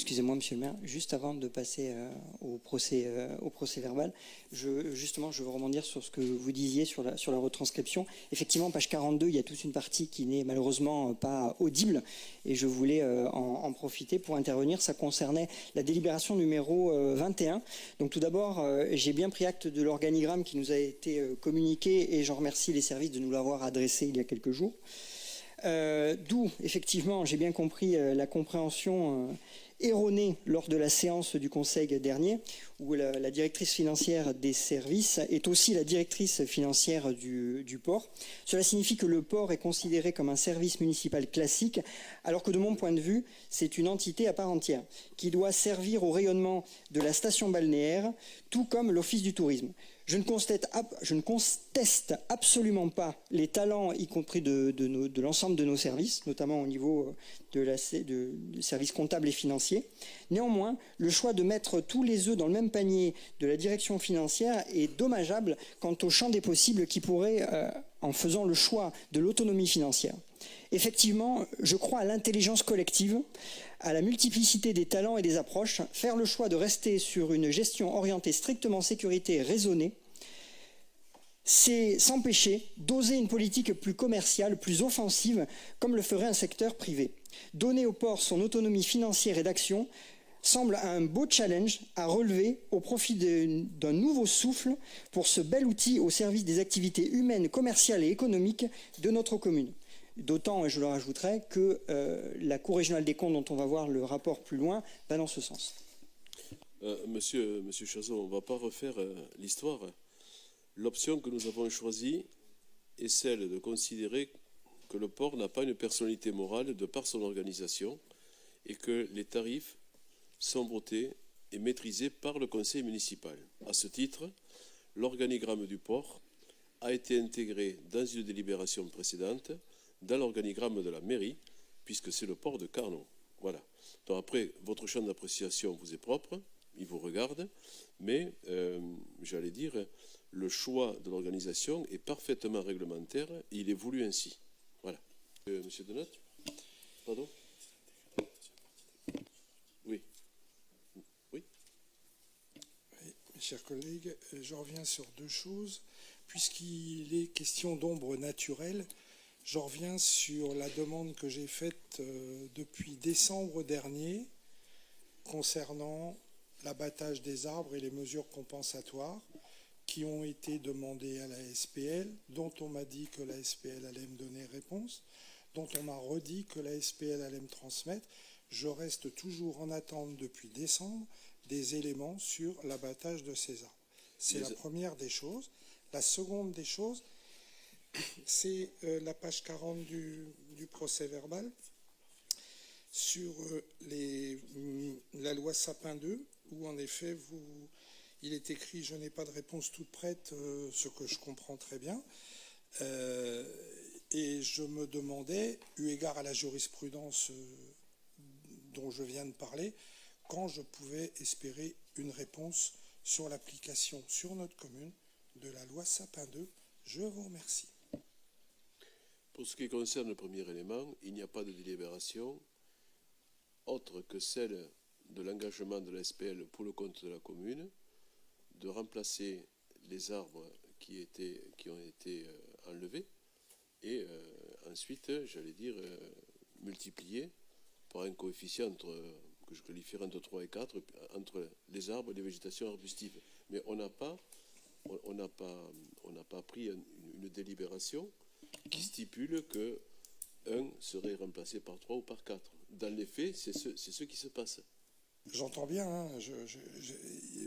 Excusez-moi, Monsieur le maire, juste avant de passer au procès verbal, je veux rebondir sur ce que vous disiez sur la retranscription. Effectivement, page 42, il y a toute une partie qui n'est malheureusement pas audible, et je voulais en profiter pour intervenir. Ça concernait la délibération numéro 21. Donc tout d'abord, j'ai bien pris acte de l'organigramme qui nous a été communiqué, et j'en remercie les services de nous l'avoir adressé il y a quelques jours. D'où, effectivement, j'ai bien compris la compréhension erronée lors de la séance du Conseil dernier, où la directrice financière des services est aussi la directrice financière du port. Cela signifie que le port est considéré comme un service municipal classique, alors que de mon point de vue, c'est une entité à part entière, qui doit servir au rayonnement de la station balnéaire, tout comme l'Office du tourisme. Je ne conteste absolument pas les talents, y compris de l'ensemble de nos services, notamment au niveau du service comptable et financier. Néanmoins, le choix de mettre tous les œufs dans le même panier de la direction financière est dommageable quant au champ des possibles qui pourrait, en faisant le choix de l'autonomie financière. Effectivement, je crois à l'intelligence collective, à la multiplicité des talents et des approches. Faire le choix de rester sur une gestion orientée strictement sécurité et raisonnée, c'est s'empêcher d'oser une politique plus commerciale, plus offensive, comme le ferait un secteur privé. Donner au port son autonomie financière et d'action semble un beau challenge à relever au profit d'un nouveau souffle pour ce bel outil au service des activités humaines, commerciales et économiques de notre commune. D'autant, et je le rajouterai, que la Cour régionale des comptes, dont on va voir le rapport plus loin, va dans ce sens. Monsieur Chazot, on ne va pas refaire l'histoire. L'option que nous avons choisie est celle de considérer que le port n'a pas une personnalité morale de par son organisation et que les tarifs sont votés et maîtrisés par le conseil municipal. À ce titre, l'organigramme du port a été intégré dans une délibération précédente dans l'organigramme de la mairie, puisque c'est le port de Carnot. Voilà. Donc après, votre champ d'appréciation vous est propre, il vous regarde, mais, j'allais dire, le choix de l'organisation est parfaitement réglementaire et il est voulu ainsi. Voilà. Monsieur Denot ? Pardon ? Oui. Oui. Mes chers collègues, je reviens sur deux choses. Puisqu'il est question d'ombre naturelle, je reviens sur la demande que j'ai faite depuis décembre dernier concernant l'abattage des arbres et les mesures compensatoires qui ont été demandées à la SPL, dont on m'a dit que la SPL allait me donner réponse, dont on m'a redit que la SPL allait me transmettre. Je reste toujours en attente depuis décembre des éléments sur l'abattage de ces arbres. C'est la première des choses. La seconde des choses, c'est la page 40 du procès verbal sur la loi Sapin 2, où en effet il est écrit « Je n'ai pas de réponse toute prête », ce que je comprends très bien. Et je me demandais, eu égard à la jurisprudence dont je viens de parler, quand je pouvais espérer une réponse sur l'application sur notre commune de la loi Sapin 2. Je vous remercie. Pour ce qui concerne le premier élément, il n'y a pas de délibération autre que celle de l'engagement de la SPL pour le compte de la commune de remplacer les arbres qui ont été enlevés et ensuite, j'allais dire, multiplier par un coefficient que je qualifierais entre 3 et 4 entre les arbres et les végétations arbustives. Mais on n'a pas pris une délibération qui stipule que 1 serait remplacé par 3 ou par 4. Dans les faits, c'est ce qui se passe. J'entends bien, hein,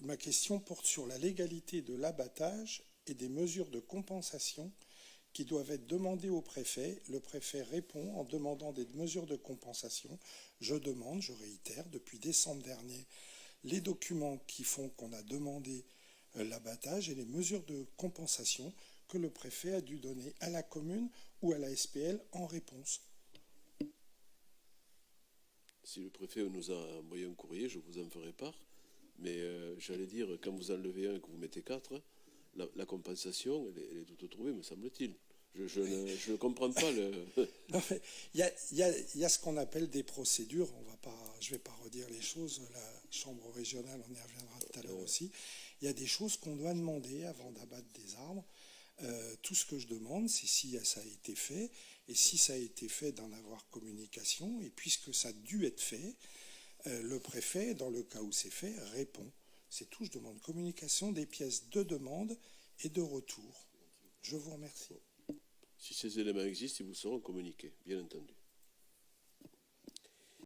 ma question porte sur la légalité de l'abattage et des mesures de compensation qui doivent être demandées au préfet. Le préfet répond en demandant des mesures de compensation. Je réitère, depuis décembre dernier, les documents qui font qu'on a demandé l'abattage et les mesures de compensation que le préfet a dû donner à la commune ou à la SPL en réponse. Si le préfet nous a envoyé un courrier, je vous en ferai part. Mais j'allais dire, quand vous enlevez 1 et que vous mettez 4, la compensation, elle est toute trouvée, me semble-t-il. Je ne comprends pas le... Non, mais il y a ce qu'on appelle des procédures. Je ne vais pas redire les choses. La Chambre régionale, on y reviendra tout à l'heure aussi. Il y a des choses qu'on doit demander avant d'abattre des arbres. Tout ce que je demande, c'est si ça a été fait, et si ça a été fait, d'en avoir communication. Et puisque ça a dû être fait, le préfet, dans le cas où c'est fait, répond. C'est tout. Je demande communication des pièces de demande et de retour. Je vous remercie. Si ces éléments existent, ils vous seront communiqués, bien entendu.